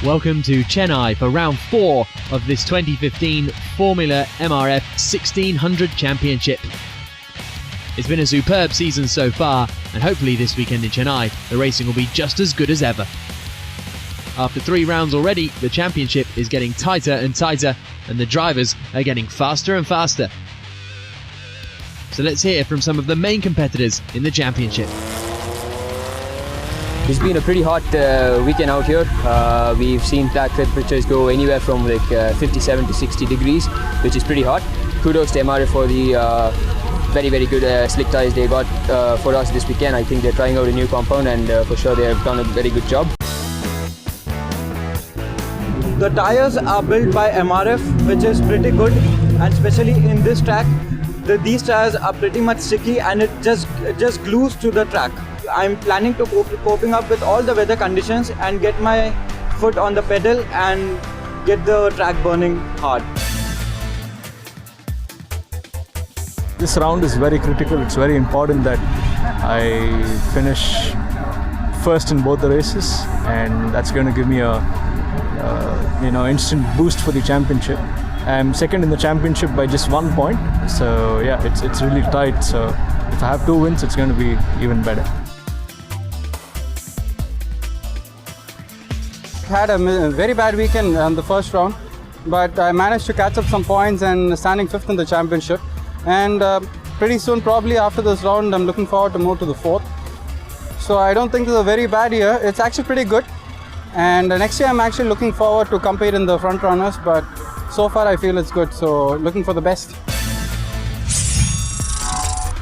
Welcome to Chennai for round 4 of this 2015 Formula MRF 1600 Championship. It's been a superb season so far, and hopefully this weekend in Chennai, the racing will be just as good as ever. After 3 rounds already, the championship is getting tighter and tighter, and the drivers are getting faster and faster. So let's hear from some of the main competitors in the championship. It's been a pretty hot weekend out here. We've seen track temperatures go anywhere from like 57 to 60 degrees, which is pretty hot. Kudos to MRF for the very good slick tyres they got for us this weekend. I think they're trying out a new compound, and for sure they have done a very good job. The tyres are built by MRF, which is pretty good, and especially in this track, these tyres are pretty much sticky and it just glues to the track. I'm planning to coping up with all the weather conditions and get my foot on the pedal and get the track burning hard. This round is very critical. It's very important that I finish first in both the races, and that's going to give me a instant boost for the championship. I'm second in the championship by just 1 point, so yeah, it's really tight. So if I have 2 wins, it's going to be even better. Had a very bad weekend on the first round, but I managed to catch up some points and standing 5th in the championship. And pretty soon, probably after this round, I'm looking forward to move to the 4th. So I don't think this is a very bad year. It's actually pretty good. And next year, I'm actually looking forward to compete in the front runners, but so far I feel it's good. So looking for the best.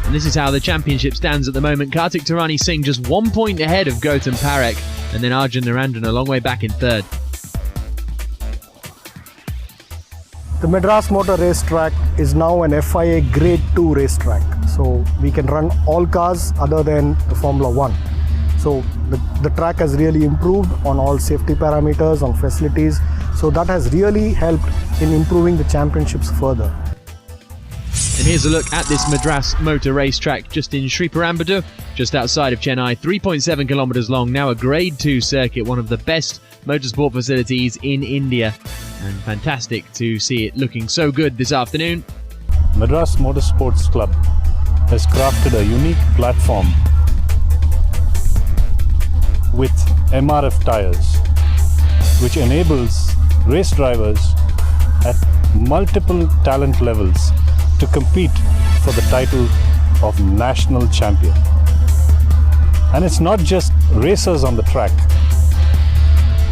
And this is how the championship stands at the moment. Kartik Tirani Singh just 1 point ahead of Gautam Parekh, and then Arjun Narendran a long way back in 3rd. The Madras Motor Racetrack is now an FIA Grade 2 racetrack. So we can run all cars other than the Formula 1. So the track has really improved on all safety parameters, on facilities. So that has really helped in improving the championships further. And here's a look at this Madras Motor Racetrack just in Sriperumbudur, just outside of Chennai, 3.7 kilometres long, now a Grade 2 circuit, one of the best motorsport facilities in India. And fantastic to see it looking so good this afternoon. Madras Motorsports Club has crafted a unique platform with MRF tyres, which enables race drivers at multiple talent levels to compete for the title of national champion. And it's not just racers on the track,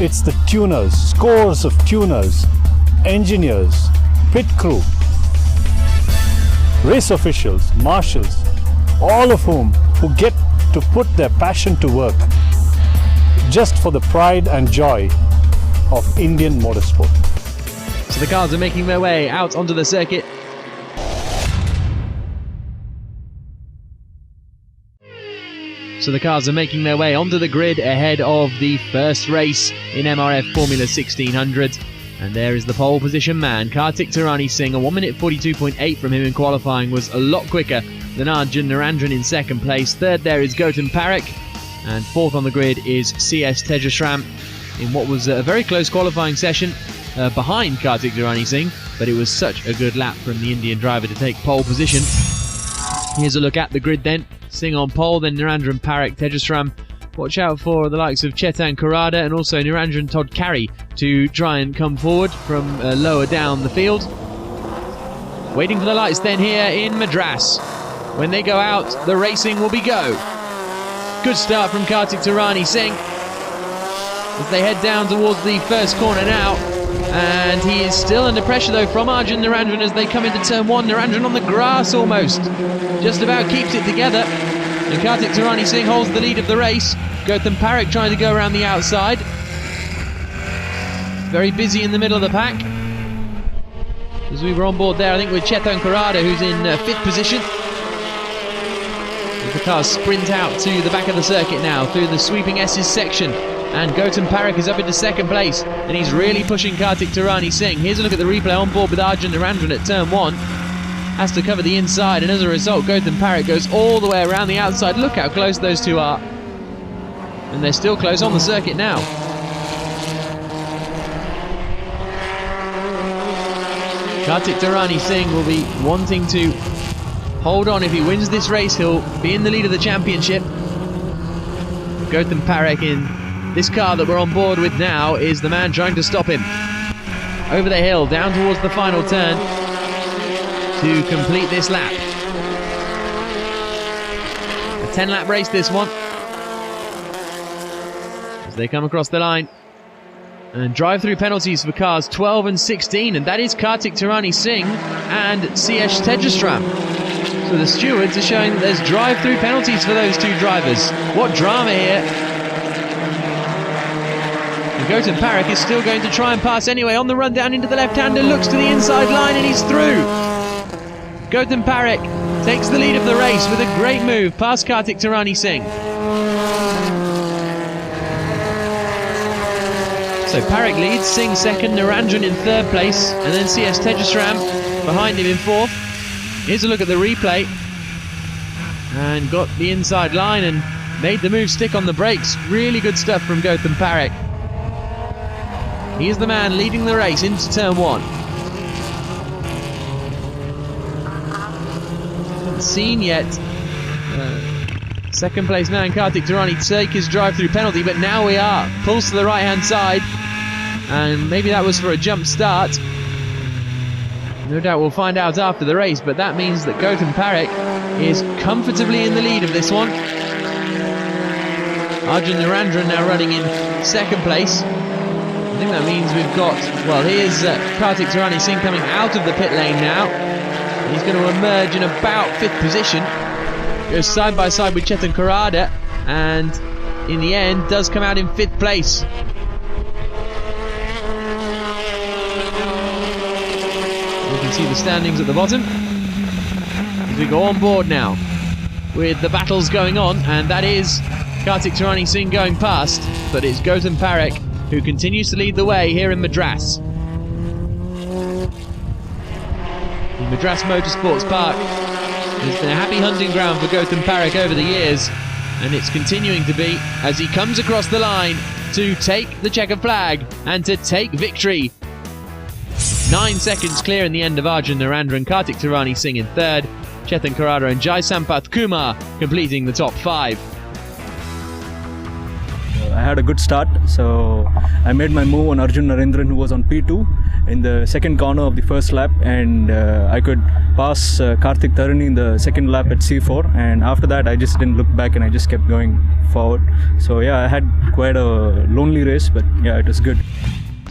it's the tuners, scores of tuners, engineers, pit crew, race officials, marshals, all of whom who get to put their passion to work just for the pride and joy of Indian motorsport. So the cars are making their way out onto the circuit. So the cars are making their way onto the grid ahead of the first race in MRF Formula 1600. And there is the pole position man, Kartik Tirani Singh. A 1 minute 42.8 from him in qualifying was a lot quicker than Arjun Narendran in 2nd place. 3rd there is Gautam Parekh. And 4th on the grid is CS Tejasram in what was a very close qualifying session behind Kartik Tirani Singh. But it was such a good lap from the Indian driver to take pole position. Here's a look at the grid then. Singh on pole, then Narendran, Parekh, Tejasram. Watch out for the likes of Chetan Karada and also Narendran Todkari to try and come forward from lower down the field. Waiting for the lights then here in Madras. When they go out, the racing will be go. Good start from Kartik Tirani Singh as they head down towards the first corner now. And he is still under pressure though from Arjun Narendran as they come into turn 1. Narendran on the grass almost. Just about keeps it together. And Kartik Tirani Singh holds the lead of the race. Gautam Parekh trying to go around the outside. Very busy in the middle of the pack. As we were on board there, I think with Chetan Karada, who's in 5th position. As the cars sprint out to the back of the circuit now through the sweeping S's section. And Gautam Parekh is up into 2nd place, and he's really pushing Kartik Tirani Singh. Here's a look at the replay on board with Arjun Narendran at turn 1. Has to cover the inside, and as a result, Gautam Parekh goes all the way around the outside. Look how close those two are. And they're still close on the circuit now. Kartik Tarani Singh will be wanting to hold on. If he wins this race, he'll be in the lead of the championship. Gautam Parekh in this car that we're on board with now is the man trying to stop him. Over the hill, down towards the final turn to complete this lap. A 10-lap race, this one. As they come across the line. And drive-through penalties for cars 12 and 16, and that is Kartik Tarani Singh and CS Tejastram. So the stewards are showing that there's drive-through penalties for those two drivers. What drama here. And Gautam Parekh is still going to try and pass anyway. On the run down into the left-hander, looks to the inside line and he's through. Gautam Parekh takes the lead of the race with a great move past Kartik Tarani Singh. So Parekh leads, Singh second, Narendran in third place, and then CS Tejasram behind him in fourth. Here's a look at the replay. And got the inside line and made the move stick on the brakes. Really good stuff from Gautam Parekh. He is the man leading the race into turn one. Haven't seen yet second place man Kartik Tarani take his drive-through penalty, but now we are. Pulls to the right-hand side, and maybe that was for a jump start. No doubt we'll find out after the race, but that means that Gautam Parekh is comfortably in the lead of this one. Arjun Narendran now running in second place. I think that means we've got, well, here's Kartik Tarani Singh coming out of the pit lane now. And he's going to emerge in about fifth position. Goes side by side with Chetan Karada, and in the end does come out in fifth place. You can see the standings at the bottom as we go on board now with the battles going on, and that is Kartik Tarani Singh going past, but it's Gautam Parekh who continues to lead the way here in Madras. The Madras Motorsports Park has been a happy hunting ground for Gautam Parekh over the years, and it's continuing to be as he comes across the line to take the checkered flag and to take victory. 9 seconds clear in the end of Arjun Narendran, Kartik Tarani Singh in third, Chetan Karada and Jai Sampath Kumar completing the top 5. I had a good start, so I made my move on Arjun Narendran, who was on P2 in the second corner of the first lap, and I could pass Kartik Tarani in the second lap at C4, and after that I just didn't look back and I just kept going forward. So yeah, I had quite a lonely race, but yeah, it was good.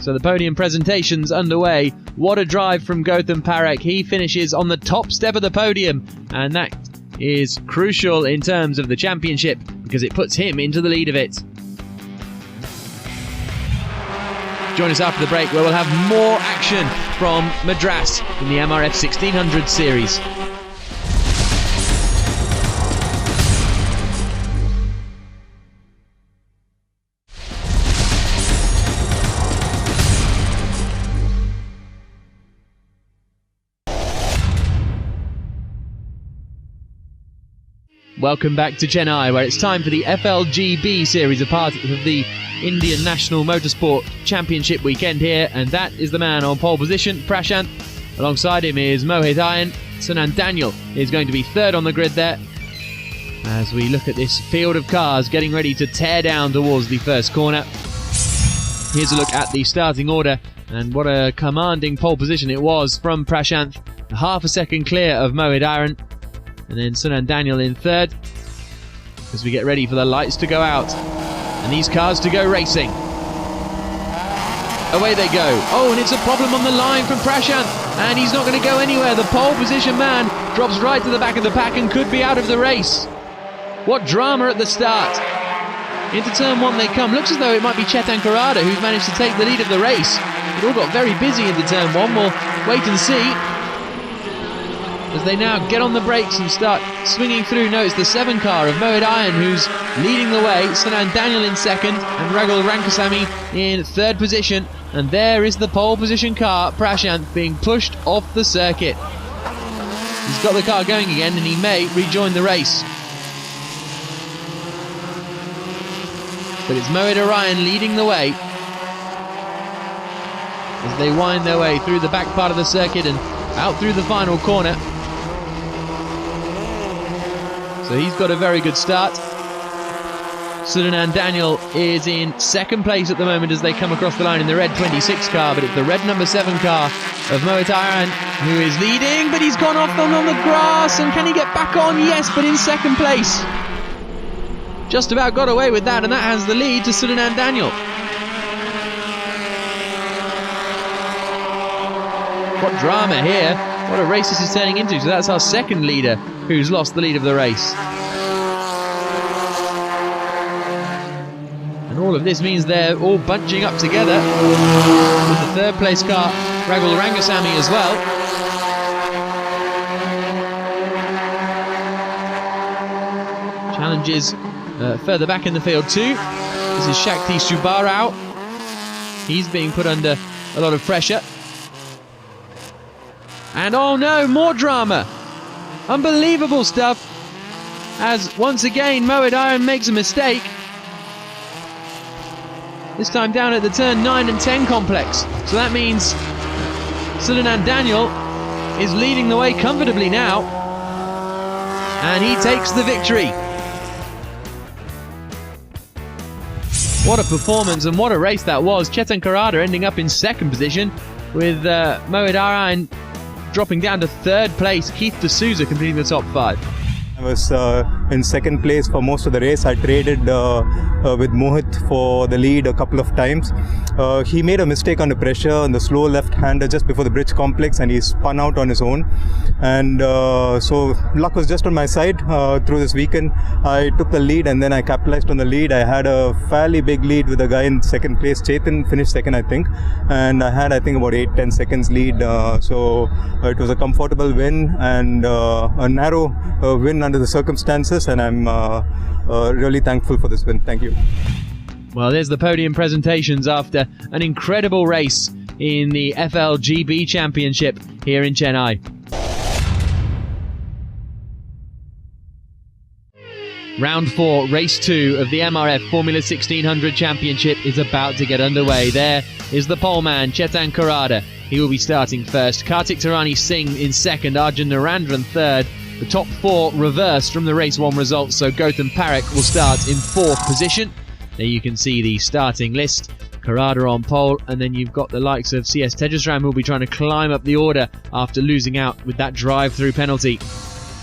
So the podium presentation's underway. What a drive from Gautam Parekh. He finishes on the top step of the podium, and that is crucial in terms of the championship because it puts him into the lead of it. Join us after the break where we'll have more action from Madras in the MRF 1600 series. Welcome back to Chennai, where it's time for the FLGB series, a part of the Indian National Motorsport Championship weekend here, and that is the man on pole position, Prashant. Alongside him is Mohit Iyen. Sunan Daniel is going to be third on the grid there, as we look at this field of cars getting ready to tear down towards the first corner. Here's a look at the starting order, and what a commanding pole position it was from Prashant. Half a second clear of Mohit Iyen. And then Sunan Daniel in third as we get ready for the lights to go out and these cars to go racing. Away they go. Oh, and it's a problem on the line from Prashant, and he's not going to go anywhere. The pole position man drops right to the back of the pack and could be out of the race. What drama at the start. Into turn one they come. Looks as though it might be Chetan Karada who's managed to take the lead of the race. It all got very busy into turn one. We'll wait and see as they now get on the brakes and start swinging through. No, it's the 7 car of Mohit Iyen who's leading the way. Sunan Daniel in second and Ragul Rankasamy in third position. And there is the pole position car, Prashant, being pushed off the circuit. He's got the car going again and he may rejoin the race. But it's Mohit Iyen leading the way. as they wind their way through the back part of the circuit and out through the final corner. So he's got a very good start. Sudanan Daniel is in second place at the moment as they come across the line in the red 26 car, but it's the red number 7 car of Mohit Aran who is leading, but he's gone off on the grass, and can he get back on? Yes, but in second place. Just about got away with that, and that has the lead to Sudanan Daniel. What drama here. What a race this is turning into. So that's our second leader who's lost the lead of the race. And all of this means they're all bunching up together with the third place car, Ragul Rangasamy, as well. Challenges further back in the field too. This is Shakti Subarao. He's being put under a lot of pressure. And oh no, more drama. Unbelievable stuff. As once again Mohit Aran makes a mistake. This time down at the turn 9 and 10 complex. So that means Sudanan Daniel is leading the way comfortably now. And he takes the victory. What a performance and what a race that was. Chetan Karada ending up in second position with Mohit Aran dropping down to third place. Keith D'Souza completing the top 5. I was in second place for most of the race. I traded with Mohit for the lead a couple of times. He made a mistake under pressure on the slow left-hander just before the bridge complex, and he spun out on his own. And so luck was just on my side through this weekend. I took the lead and then I capitalized on the lead. I had a fairly big lead with a guy in second place. Chetan finished second, I think. And I had, I think, about 8-10 seconds lead. So it was a comfortable win and a narrow win under the circumstances, and I'm really thankful for this win. Thank you. Well, there's the podium presentations after an incredible race in the FLGB Championship here in Chennai. Round 4, race 2 of the MRF Formula 1600 Championship is about to get underway. There is the pole man, Chetan Karada. He will be starting first. Kartik Tarani Singh in second, Arjun Narendran third. The top 4 reversed from the race 1 results, so Gautam Parekh will start in 4th position. There you can see the starting list. Karada on pole, and then you've got the likes of CS Tejasram who will be trying to climb up the order after losing out with that drive-through penalty.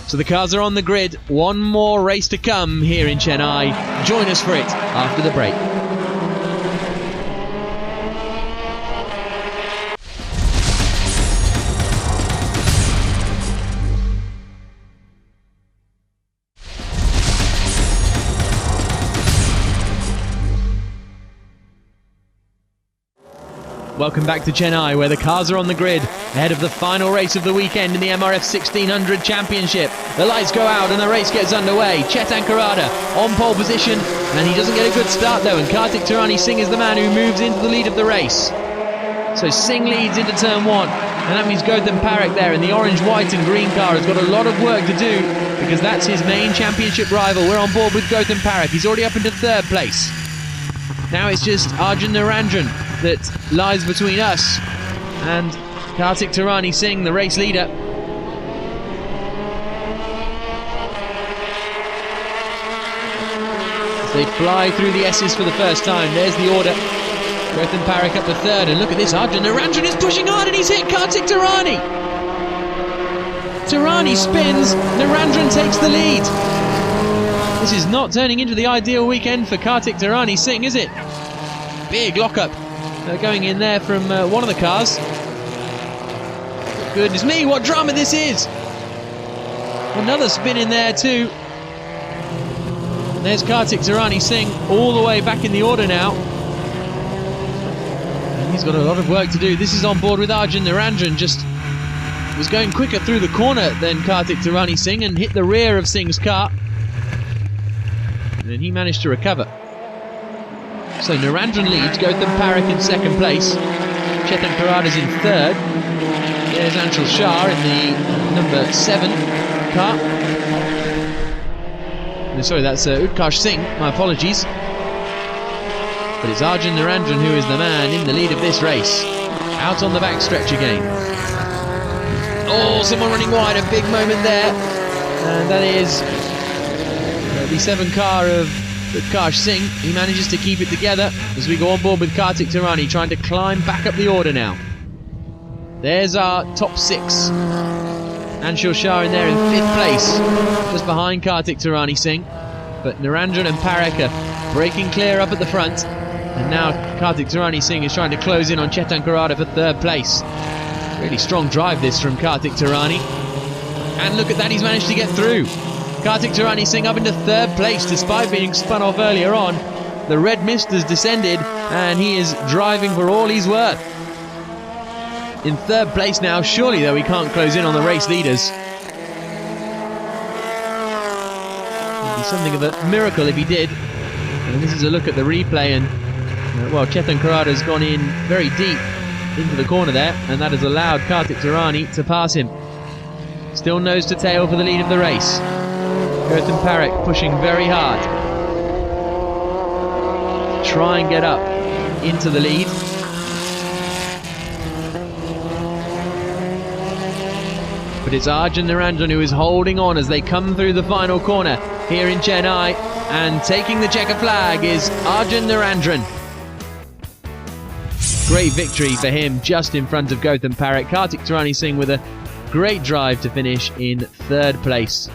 So the cars are on the grid. One more race to come here in Chennai. Join us for it after the break. Welcome back to Chennai, where the cars are on the grid ahead of the final race of the weekend in the MRF 1600 Championship. The lights go out and the race gets underway. Chetan Karada on pole position, and he doesn't get a good start though, and Kartik Tarani Singh is the man who moves into the lead of the race. So Singh leads into turn 1, and that means Gautam Parekh there in the orange, white and green car has got a lot of work to do, because that's his main championship rival. We're on board with Gautam Parekh. He's already up into third place. Now it's just Arjun Narendran that lies between us and Kartik Tarani Singh, the race leader. As they fly through the S's for the first time. There's the order. Gautam Parekh up to third, and look at this, Arjun Narendran is pushing hard and he's hit Kartik Tarani. Tarani spins, Narendran takes the lead. This is not turning into the ideal weekend for Kartik Tarani Singh, is it? Big lockup going in there from one of the cars. Goodness me, what drama this is! Another spin in there too. And there's Kartik Tarani Singh all the way back in the order now. And he's got a lot of work to do. This is on board with Arjun Narendran, just was going quicker through the corner than Kartik Tarani Singh and hit the rear of Singh's car. And then he managed to recover. So Narendran leads, Gautam Parekh in second place. Chetan Karada's in third. There's Anshul Shah in the number 7 car. No, sorry, that's Utkarsh Singh, my apologies. But it's Arjun Narendran who is the man in the lead of this race. Out on the back stretch again. Oh, someone running wide, a big moment there. And that is the 7 car of Utkarsh Singh. He manages to keep it together as we go on board with Kartik Tirani, trying to climb back up the order now. There's our top 6. Anshul Shah in there in 5th place, just behind Kartik Tirani Singh. But Narendran and Parekh are breaking clear up at the front. And now Kartik Tirani Singh is trying to close in on Chetan Karada for 3rd place. Really strong drive this from Kartik Tirani. And look at that, he's managed to get through. Kartik Tirani Singh up into 3rd place despite being spun off earlier on. The red mist has descended and he is driving for all he's worth. In 3rd place now, surely though he can't close in on the race leaders. It'd be something of a miracle if he did. And this is a look at the replay, and well, Chetan Karada's gone in very deep into the corner there, and that has allowed Kartik Tirani to pass him. Still nose to tail for the lead of the race. Gautam Parekh pushing very hard to try and get up into the lead. But it's Arjun Narendran who is holding on as they come through the final corner here in Chennai, and taking the checker flag is Arjun Narendran. Great victory for him, just in front of Gautam Parekh. Kartik Tirani Singh with a great drive to finish in 3rd place.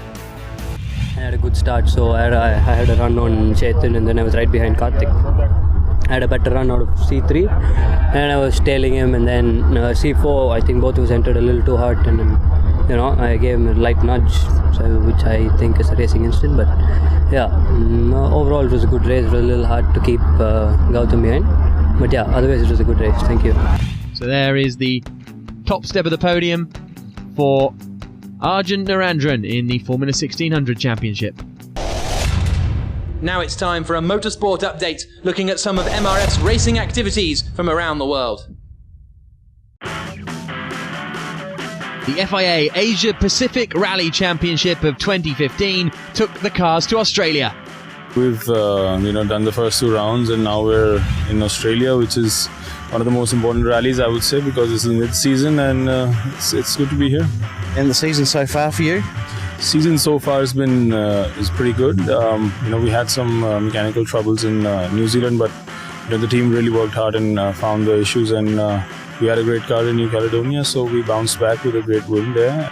I had a good start, so I had a run on Chetan, and then I was right behind Kartik. I had a better run out of C3, and I was tailing him, and then C4, I think both of us entered a little too hard, and then, I gave him a light nudge, which I think is a racing instinct. But yeah, overall it was a good race. It was a little hard to keep Gautam behind, but yeah, otherwise it was a good race. Thank you. So there is the top step of the podium for Arjun Narendran in the Formula 1600 Championship. Now it's time for a motorsport update, looking at some of MRF's racing activities from around the world. The FIA Asia Pacific Rally Championship of 2015 took the cars to Australia. We've done the first 2 rounds, and now we're in Australia, which is one of the most important rallies, I would say, because it's in mid-season, and it's good to be here. And the season so far for you? Season so far has been is pretty good. We had some mechanical troubles in New Zealand, but the team really worked hard and found the issues, and we had a great car in New Caledonia, so we bounced back with a great win there.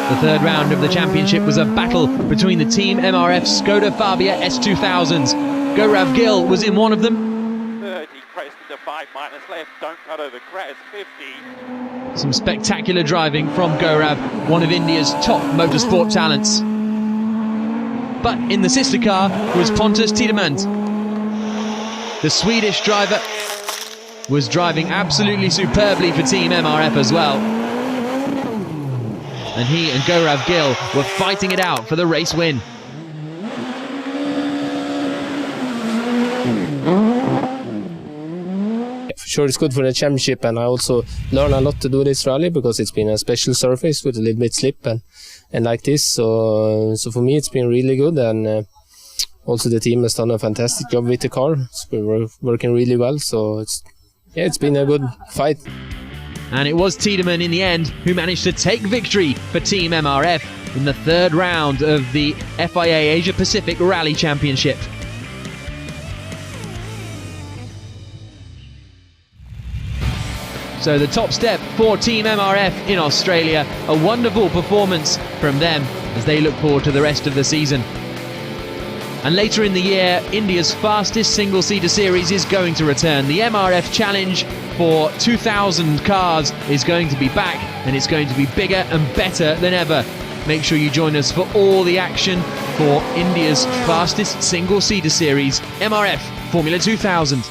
The 3rd round of the championship was a battle between the Team MRF Skoda Fabia S2000s. Gaurav Gill was in one of them. Third, he pressed into 5 minus left, don't cut over crest, 50. Some spectacular driving from Gaurav, one of India's top motorsport talents. But in the sister car was Pontus Tidemand. The Swedish driver was driving absolutely superbly for Team MRF as well. And he and Gaurav Gill were fighting it out for the race win. For sure it's good for the championship, and I also learn a lot to do this rally because it's been a special surface with a little bit slip and like this. So for me it's been really good, and also the team has done a fantastic job with the car. So we're working really well, so it's been a good fight. And it was Tiedemann in the end who managed to take victory for Team MRF in the 3rd round of the FIA Asia Pacific Rally Championship. So the top step for Team MRF in Australia, a wonderful performance from them as they look forward to the rest of the season. And later in the year, India's fastest single-seater series is going to return. The MRF Challenge for 2,000 cars is going to be back, and it's going to be bigger and better than ever. Make sure you join us for all the action for India's fastest single-seater series, MRF Formula 2000.